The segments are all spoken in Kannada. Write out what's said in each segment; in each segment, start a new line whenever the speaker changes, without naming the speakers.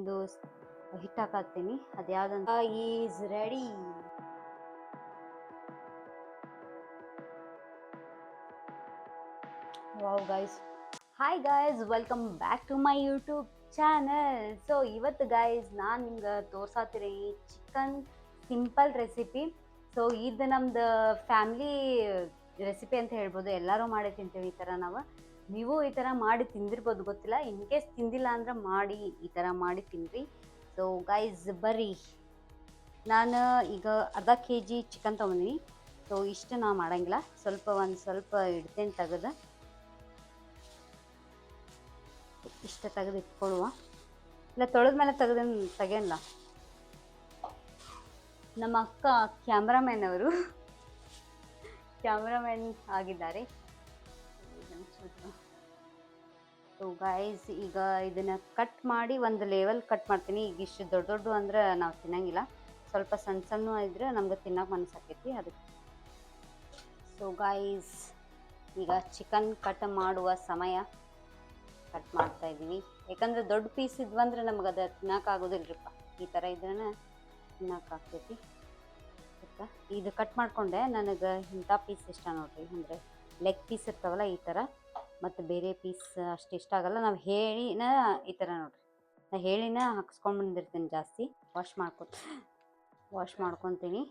ಒಂದು ಹಿಟ್ಟು ಹಾಕತ್ತೀನಿ. ಅದ್ಯಾವ್ದಂತ is ready. Wow guys, hi guys, welcome back to my YouTube channel. So ಇವತ್ತು ಗೈಸ್ ನಾನು ನಿಮ್ಗೆ ತೋರ್ಸಾತಿರಿ ಚಿಕನ್ ಸಿಂಪಲ್ ರೆಸಿಪಿ. ಸೊ ಇದು ನಮ್ದು ಫ್ಯಾಮ್ಲಿ ರೆಸಿಪಿ ಅಂತ ಹೇಳ್ಬೋದು. ಎಲ್ಲರೂ ಮಾಡಿ ತಿಂತೀವಿ ಈ ಥರ. ನೀವು ಈ ಥರ ಮಾಡಿ ತಿಂದಿರ್ಬೋದು, ಗೊತ್ತಿಲ್ಲ. ಇನ್ ಕೇಸ್ ತಿಂದಿಲ್ಲ ಅಂದ್ರೆ ಮಾಡಿ ಈ ಥರ ಮಾಡಿ ತಿನ್ನಿರಿ. ಸೊ ಗೈಸ್ ಬರ್ರಿ, ನಾನು ಈಗ ಅರ್ಧ kg ಚಿಕನ್ ತೊಗೊಂಡಿನಿ. ಸೊ ಇಷ್ಟು ನಾ ಮಾಡೋಂಗಿಲ್ಲ, ಒಂದು ಸ್ವಲ್ಪ ಇಡ್ತೇನೆ ತೆಗೆದು. ಇಷ್ಟ ತೆಗೆದು ಇಟ್ಕೊಳ್ಳುವ, ಇಲ್ಲ ತೊಳೆದ ಮೇಲೆ ತೆಗೆಯಲ್ಲ. ನಮ್ಮ ಅಕ್ಕ ಕ್ಯಾಮ್ರಾಮನ್ ಆಗಿದ್ದಾರೆ. ಸೊ ಗೈಸ್ ಈಗ ಇದನ್ನ ಕಟ್ ಮಾಡಿ ಒಂದು ಲೆವೆಲ್ ಕಟ್ ಮಾಡ್ತೀನಿ. ಈಗ ಇಷ್ಟು ದೊಡ್ಡ ಅಂದ್ರೆ ನಾವು ತಿನ್ನಂಗಿಲ್ಲ, ಸ್ವಲ್ಪ ಸಣ್ಣ ಸಣ್ಣ ಇದ್ರೆ ನಮ್ಗೆ ತಿನ್ನೋಕೆ ಮನಸ್ಸಾಕೈತಿ ಅದಕ್ಕೆ. ಸೊ ಗೈಸ್ ಈಗ ಚಿಕನ್ ಕಟ್ ಮಾಡುವ ಸಮಯ. ಕಟ್ ಮಾಡ್ತಾ ಇದ್ದೀವಿ, ಯಾಕಂದ್ರೆ ದೊಡ್ಡ ಪೀಸ್ ಇದ್ವಂದ್ರೆ ನಮ್ಗೆ ಅದು ತಿನ್ನೋಕ್ಕಾಗೋದಿಲ್ರಿಪ್ಪ. ಈ ಥರ ಇದ್ರೇ ತಿನ್ನೋಕ್ಕಾಗ್ತೈತಿ. ಇದು ಕಟ್ ಮಾಡಿಕೊಂಡೆ. ನನಗೆ ಇಂಥ ಪೀಸ್ ಇಷ್ಟ ನೋಡ್ರಿ, ಅಂದರೆ ಲೆಗ್ ಪೀಸ್ ಇರ್ತಾವಲ್ಲ ಈ ಥರ. ಮತ್ತು ಬೇರೆ ಪೀಸ್ ಅಷ್ಟು ಇಷ್ಟ ಆಗಲ್ಲ. ನಾವು ಹೇಳಿನ ಈ ಥರ ನೋಡ್ರಿ, ನಾನು ಹೇಳಿನ ಹಾಕ್ಸ್ಕೊಂಡು ಬಂದಿರ್ತೀನಿ ಜಾಸ್ತಿ. ವಾಶ್ ಮಾಡ್ಕೊತೀನಿ,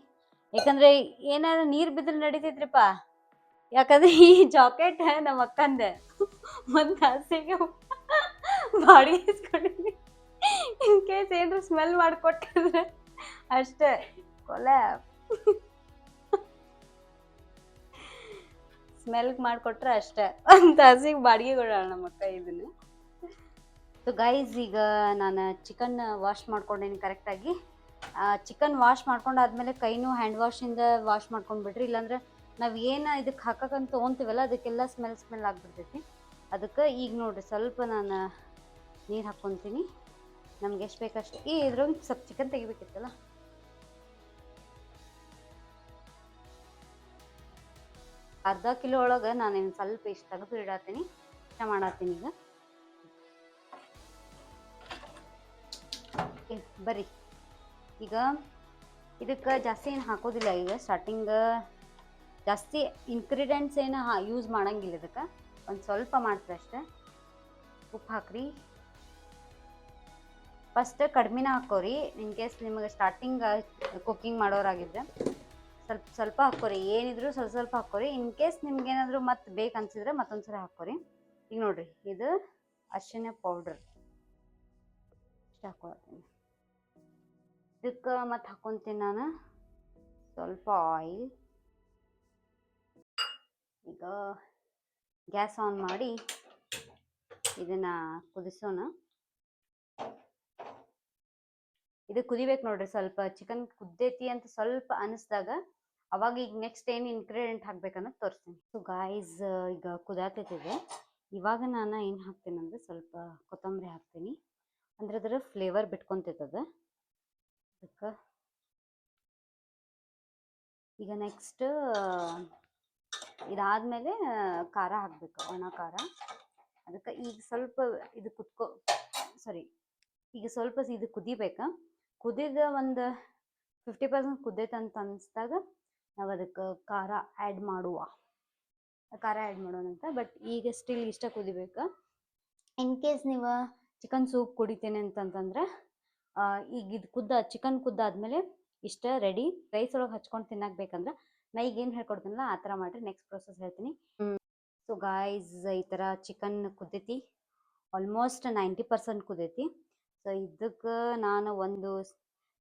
ಯಾಕಂದರೆ ಏನಾದ್ರು ನೀರು ಬಿದ್ದರೆ ನಡಿತೈತ್ರಿಪ್ಪ. ಯಾಕಂದರೆ ಈ ಜಾಕೆಟ್ ನಮ್ಮ ಅಕ್ಕಂದೆ ಒಂದು ತಾಸಿಗೆ ಬಾಡಿಗೆ ಇಸ್ಕೊಂಡಿದ್ದೀನಿ. ಇನ್ ಕೇಸ್ ಏನಾದ್ರು ಸ್ಮೆಲ್ ಮಾಡಿಕೊಟ್ಟಿದ್ರೆ ಅಷ್ಟೇ ಕೊಲೆ. ಸ್ಮೆಲ್ ಮಾಡಿಕೊಟ್ರೆ ಅಷ್ಟೇ, ಒಂದು ತಾಸಿಗೆ ಬಾಡಿಗೆ ಕೊಡೋಣ ನಮ್ಮ ಅಕ್ಕ ಇದನ್ನು. ಸೊ ಗೈಸ್ ಈಗ ನಾನು ಚಿಕನ್ ವಾಶ್ ಮಾಡ್ಕೊಂಡೇನಿ ಕರೆಕ್ಟಾಗಿ. ಚಿಕನ್ ವಾಶ್ ಮಾಡ್ಕೊಂಡಾದ್ಮೇಲೆ ಕೈನೂ ಹ್ಯಾಂಡ್ ವಾಶಿಂದ ವಾಶ್ ಮಾಡ್ಕೊಂಡ್ಬಿಡ್ರಿ. ಇಲ್ಲಾಂದ್ರೆ ನಾವು ಏನು ಇದಕ್ಕೆ ಹಾಕಕ್ಕಂತ ತೊಗೊತೀವಲ್ಲ ಅದಕ್ಕೆಲ್ಲ ಸ್ಮೆಲ್ ಆಗಿಬಿಡ್ತೈತಿ. ಅದಕ್ಕೆ ಈಗ ನೋಡಿರಿ ಸ್ವಲ್ಪ ನಾನು ನೀರು ಹಾಕ್ಕೊತೀನಿ. ನಮ್ಗೆ ಎಷ್ಟು ಬೇಕಷ್ಟು. ಇದ್ರಾಗ ಸ್ವಲ್ಪ ಚಿಕನ್ ತೆಗಿಬೇಕಿತ್ತಲ್ಲ. ಅರ್ಧ ಕಿಲೋ ಒಳಗೆ ನಾನೇನು ಸ್ವಲ್ಪ ಇಷ್ಟು ತೆಗೆದು ಇಡತ್ತೀನಿ, ಇಷ್ಟ ಮಾಡತ್ತೀನಿ. ಈಗ ಬರ್ರಿ, ಈಗ ಇದಕ್ಕೆ ಜಾಸ್ತಿ ಏನು ಹಾಕೋದಿಲ್ಲ. ಈಗ ಸ್ಟಾರ್ಟಿಂಗ್ ಜಾಸ್ತಿ ಇಂಗ್ರೀಡಿಯೆಂಟ್ಸ್ ಏನು ಯೂಸ್ ಮಾಡೋಂಗಿಲ್ಲ. ಇದಕ್ಕೆ ಒಂದು ಸ್ವಲ್ಪ ಮಾಡ್ತೀವಿ ಅಷ್ಟೇ. ಉಪ್ಪು ಹಾಕ್ರಿ, ಫಸ್ಟ್ ಕಡಿಮೆನ ಹಾಕೋರಿ. ಇನ್ ಕೇಸ್ ನಿಮಗೆ ಸ್ಟಾರ್ಟಿಂಗ್ ಕುಕ್ಕಿಂಗ್ ಮಾಡೋರಾಗಿದ್ದರೆ ಸ್ವಲ್ಪ ಹಾಕೋರಿ. ಏನಿದ್ರು ಸ್ವಲ್ಪ ಹಾಕೋರಿ. ಇನ್ ಕೇಸ್ ನಿಮ್ಗೇನಾದರೂ ಮತ್ತೆ ಬೇಕನ್ಸಿದ್ರೆ ಮತ್ತೊಂದ್ಸರಿ ಹಾಕೋರಿ. ಈಗ ನೋಡ್ರಿ, ಇದು ಅರಿಶಿನ ಪೌಡ್ರ್ ಇಷ್ಟು ಹಾಕೊಳ್ತೀನಿ. ಇದಕ್ಕೆ ಮತ್ತೆ ಹಾಕ್ಕೊತೀನಿ ನಾನು ಸ್ವಲ್ಪ ಆಯಿಲ್. ಈಗ ಗ್ಯಾಸ್ ಆನ್ ಮಾಡಿ ಇದನ್ನು ಕುದಿಸೋಣ. ಇದು ಕುದಿಬೇಕು ನೋಡ್ರಿ. ಸ್ವಲ್ಪ ಚಿಕನ್ ಕುದ್ದೈತಿ ಅಂತ ಸ್ವಲ್ಪ ಅನಿಸ್ದಾಗ ಅವಾಗ ಈಗ ನೆಕ್ಸ್ಟ್ ಏನು ಇಂಗ್ರೀಡಿಯೆಂಟ್ ಹಾಕ್ಬೇಕನ್ನೋದು ತೋರಿಸ್ತೀನಿ. ಸೊ ಗಾಯ್ಸ್ ಈಗ ಕುದಾತೈತಿದೆ. ಇವಾಗ ನಾನು ಏನು ಹಾಕ್ತೀನಿ ಅಂದರೆ ಸ್ವಲ್ಪ ಕೊತ್ತಂಬರಿ ಹಾಕ್ತೀನಿ, ಅಂದ್ರೆ ಅದರ ಫ್ಲೇವರ್ ಬಿಟ್ಕೊತೈತದ. ಅದಕ್ಕೆ ಈಗ ನೆಕ್ಸ್ಟ್ ಇದಾದಮೇಲೆ ಖಾರ ಹಾಕಬೇಕು, ಒಣ ಖಾರ. ಅದಕ್ಕೆ ಈಗ ಸ್ವಲ್ಪ ಇದು ಈಗ ಸ್ವಲ್ಪ ಇದು ಕುದಿಬೇಕಾ. ಕುದಿದ ಒಂದು 50% ಕುದ್ದೈತೆ ಅಂತ ಅನಿಸ್ದಾಗ ನಾವು ಅದಕ್ಕೆ ಖಾರ ಆ್ಯಡ್ ಮಾಡೋಣ ಅಂತ. ಬಟ್ ಈಗ ಸ್ಟಿಲ್ ಇಷ್ಟ ಕುದಿಬೇಕು. ಇನ್ ಕೇಸ್ ನೀವು ಚಿಕನ್ ಸೂಪ್ ಕುಡಿತೇನೆ ಅಂತಂತಂದ್ರೆ ಈಗ ಇದು ಚಿಕನ್ ಕುದ್ದಾದ್ಮೇಲೆ ಇಷ್ಟ ರೆಡಿ. ರೈಸ್ ಒಳಗೆ ಹಚ್ಕೊಂಡು ತಿನ್ನಬೇಕಂದ್ರೆ ನಾ ಈಗ ಏನು ಹೇಳ್ಕೊಡ್ತೀನಲ್ಲ ಆ ಥರ ಮಾಡಿರಿ. ನೆಕ್ಸ್ಟ್ ಪ್ರೊಸೆಸ್ ಹೇಳ್ತೀನಿ. ಸೊ ಗಾಯ್ಸ್ ಈ ಥರ ಚಿಕನ್ ಕುದ್ದೈತಿ, ಆಲ್ಮೋಸ್ಟ್ 90% ಕುದೈತಿ. ಸೊ ಇದಕ್ಕೆ ನಾನು ಒಂದು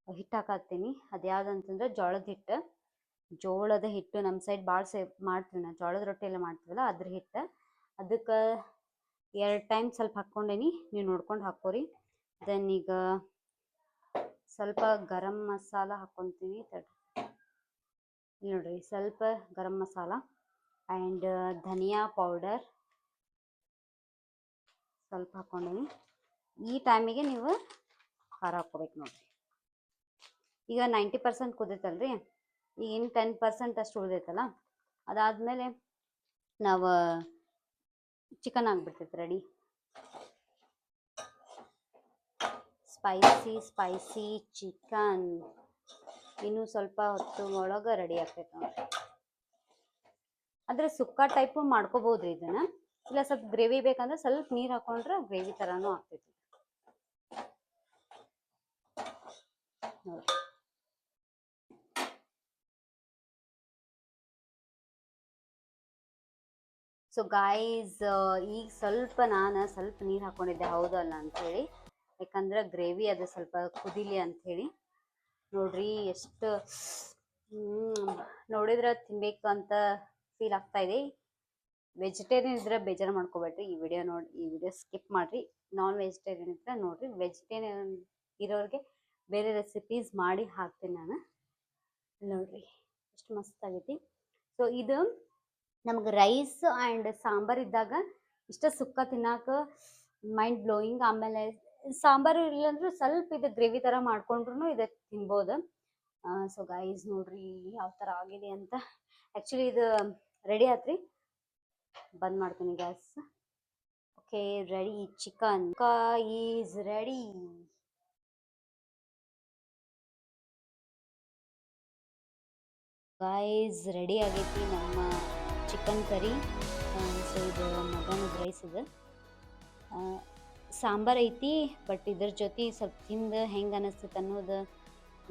ಹಿಟ್ಟು ಹಾಕತ್ತೀನಿ. ಅದು ಯಾವುದಂತಂದ್ರೆ ಜೋಳದ ಹಿಟ್ಟು. ನಮ್ಮ ಸೈಡ್ ಭಾಳ ಮಾಡ್ತೀವಿ ನಾವು, ಜೋಳದ ರೊಟ್ಟಿ ಎಲ್ಲ ಮಾಡ್ತೀವಲ್ಲ ಅದ್ರ ಹಿಟ್ಟು. ಅದಕ್ಕೆ 2 ಟೈಮ್ ಸ್ವಲ್ಪ ಹಾಕ್ಕೊಂಡೇನಿ, ನೀವು ನೋಡ್ಕೊಂಡು ಹಾಕೋರಿ. ದೆನ್ ಈಗ ಸ್ವಲ್ಪ ಗರಂ ಮಸಾಲ ಹಾಕ್ಕೊತೀನಿ. ನೋಡ್ರಿ, ಸ್ವಲ್ಪ garam masala and dhaniya powder ಸ್ವಲ್ಪ ಹಾಕ್ಕೊಂಡೀನಿ. ಈ ಟೈಮಿಗೆ ನೀವು ಖಾರ ಹಾಕ್ಕೋಬೇಕು ನೋಡ್ರಿ. ಈಗ 90% ಕುದೈತಲ್ರಿ, ಈಗ ಇನ್ನು 10% ಅಷ್ಟು ಉಳಿದೈತಲ್ಲ, ಅದಾದಮೇಲೆ ನಾವು ಚಿಕನ್ ಆಗಿಬಿಡ್ತೈತೆ ರೆಡಿ. ಸ್ಪೈಸಿ ಚಿಕನ್ ಇನ್ನು ಸ್ವಲ್ಪ ಹೊತ್ತು ಒಳಗೆ ರೆಡಿ ಆಗ್ತೈತೆ ನೋಡ್ರಿ. ಆದರೆ ಸುಕ್ಕ ಟೈಪು ಮಾಡ್ಕೋಬೋದ್ರಿ ಇದನ್ನ. ಇಲ್ಲ ಸ್ವಲ್ಪ ಗ್ರೇವಿ ಬೇಕಂದ್ರೆ ಸ್ವಲ್ಪ ನೀರು ಹಾಕೊಂಡ್ರೆ ಗ್ರೇವಿ ಥರನೂ ಆಗ್ತೈತಿ ನೋಡಿ. ಸೊ ಗಾಯ್ಸ್, ಈಗ ನಾನು ಸ್ವಲ್ಪ ನೀರು ಹಾಕೊಂಡಿದ್ದೆ ಹೌದಲ್ಲ ಅಂಥೇಳಿ, ಯಾಕಂದ್ರೆ ಗ್ರೇವಿ ಅದು ಸ್ವಲ್ಪ ಕುದಿಲಿ ಅಂಥೇಳಿ. ನೋಡ್ರಿ ಎಷ್ಟು ನೋಡಿದ್ರೆ ತಿನ್ಬೇಕು ಅಂತ ಫೀಲ್ ಆಗ್ತಾ ಇದೆ. ವೆಜಿಟೇರಿಯನ್ ಇದ್ರೆ ಬೇಜಾರು ಮಾಡ್ಕೋಬೇಡ್ರಿ, ಈ ವಿಡಿಯೋ ಸ್ಕಿಪ್ ಮಾಡಿರಿ. ನಾನ್ ವೆಜಿಟೇರಿಯನ್ ಇದ್ರೆ ನೋಡ್ರಿ. ವೆಜಿಟೇರಿಯನ್ ಇರೋರಿಗೆ ಬೇರೆ ರೆಸಿಪೀಸ್ ಮಾಡಿ ಹಾಕ್ತೀನಿ ನಾನು. ನೋಡ್ರಿ ಎಷ್ಟು ಮಸ್ತ್ ಆಗೈತಿ. ಸೊ ಇದು ನಮ್ಗೆ ರೈಸ್ ಆ್ಯಂಡ್ ಸಾಂಬಾರು ಇದ್ದಾಗ ಇಷ್ಟ ಸುಕ್ಕ ತಿನ್ನಾಕ ಮೈಂಡ್ ಬ್ಲೋಯಿಂಗ್. ಆಮೇಲೆ ಸಾಂಬಾರು ಇಲ್ಲಂದ್ರೂ ಸ್ವಲ್ಪ ಇದು ಗ್ರೇವಿ ಥರ ಮಾಡ್ಕೊಂಡ್ರು ಇದು ತಿನ್ಬೋದು. ಸೊ ಗೈಸ್ ನೋಡ್ರಿ ಯಾವ ಥರ ಆಗಿದೆ ಅಂತ. ಆ್ಯಕ್ಚುಲಿ ಇದು ರೆಡಿ ಆತ್ರಿ, ಬಂದ್ ಮಾಡ್ತೀನಿ gas. Okay, ready. Chicken is ready. Guys ready ಆಗೈತಿ ನಮ್ಮ ಚಿಕನ್ ಕರಿ. ಸೊ ಇದು ಮಧ್ಯಾಹ್ನದ ರೈಸ್ ಇದೆ. ಸಾಂಬಾರು ಐತಿ, ಬಟ್ ಇದ್ರ ಜೊತೆ ಸ್ವಲ್ಪ ತಿಂದು ಹೆಂಗೆ ಅನ್ನಿಸ್ತೈತೆ ಅನ್ನೋದು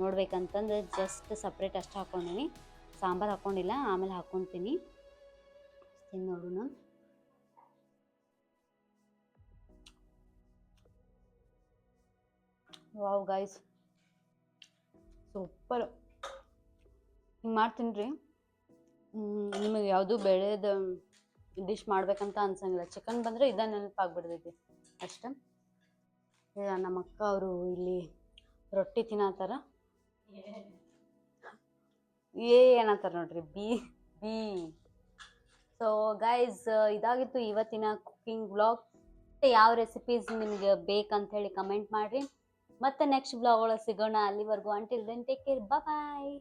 ನೋಡ್ಬೇಕಂತಂದು ಜಸ್ಟ್ ಸಪ್ರೇಟ್ ಅಷ್ಟು ಹಾಕ್ಕೊಂಡೀನಿ. ಸಾಂಬಾರು ಹಾಕ್ಕೊಂಡಿಲ್ಲ, ಆಮೇಲೆ ಹಾಕ್ಕೊತೀನಿ. ತಿಂದು ನೋಡೋಣ. Wow guys, super. ಹಿಂಗೆ ಮಾಡ್ತೀನಿ ರೀ. ನಿಮಗೆ ಯಾವುದು ಬೆಳೆದ ಡಿಶ್ ಮಾಡ್ಬೇಕಂತ ಅನ್ಸಂಗಿಲ್ಲ. ಚಿಕನ್ ಬಂದರೆ ಇದ ನೆನಪಾಗ್ಬಿಡ್ತೈತಿ ಅಷ್ಟೇ. ನಮ್ಮ ಅಕ್ಕ ಅವರು ಇಲ್ಲಿ ರೊಟ್ಟಿ ತಿನ್ನತ್ತಾರ. ಏನಂತಾರ ನೋಡ್ರಿ, ಬಿ. ಸೊ ಗೈಸ್, ಇದಾಗಿತ್ತು ಇವತ್ತಿನ ಕುಕ್ಕಿಂಗ್ ವ್ಲಾಗ್. ಯಾವ ರೆಸಿಪೀಸ್ ನಿಮ್ಗೆ ಬೇಕಂತ ಹೇಳಿ ಕಮೆಂಟ್ ಮಾಡಿರಿ. ಮತ್ತೆ ನೆಕ್ಸ್ಟ್ ವ್ಲಾಗ್ ಒಳಗೆ ಸಿಗೋಣ. ಅಲ್ಲಿವರೆಗೂ ಅಂಟಿಲ್ ದೆನ್ ಟೇಕ್ ಕೇರ್, ಬಾಯ್.